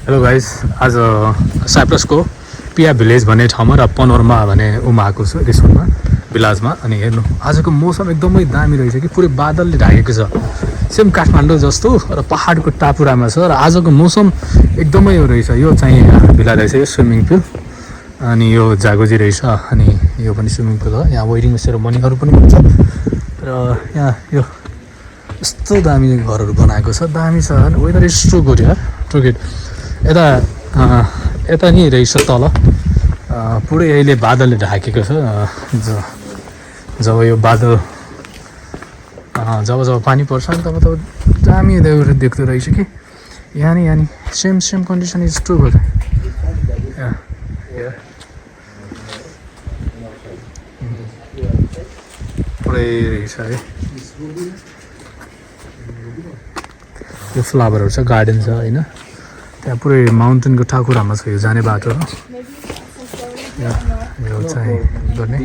Hello guys, आज साइप्रसको पिया village भन्ने ठाउँमा र पनोरमा भन्ने आएको छु रिसोर्टमा भिलाजमा। अनि हेर्नु आजको मौसम एकदमै दामी रहेछ कि पुरै बादलले ढाकेको छ, सेम काठमाडौँ जस्तो र पहाडको टापुरामा छ। र आजको मौसम एकदमै यो रहेछ। यो चाहिँ भिला रहेछ, यो स्विमिङ पुल, अनि यो जागोजी रहेछ, अनि यो पनि स्विमिङ पुल हो। यहाँ वेडिङ सेरोमनीहरू पनि हुन्छ। र यहाँ यो यस्तो दामी घरहरू बनाएको छ, दामी छ। वेदर इज टु गुड यार, टु गुड। यता नि रहेछ तल पुरै अहिले बादलले ढाकेको छ। जब यो बादल जब पानी पर्छ नि तब दामी देख्दो रहेछ कि यहाँ नि same condition is too good. पुरै रहेछ है, यो फ्लावरहरू छ, गार्डन छ होइन। त्यहाँ पुरै माउन्टेनको ठाकुरामा छ यो जाने बाटो। यो चाहिँ गर्ने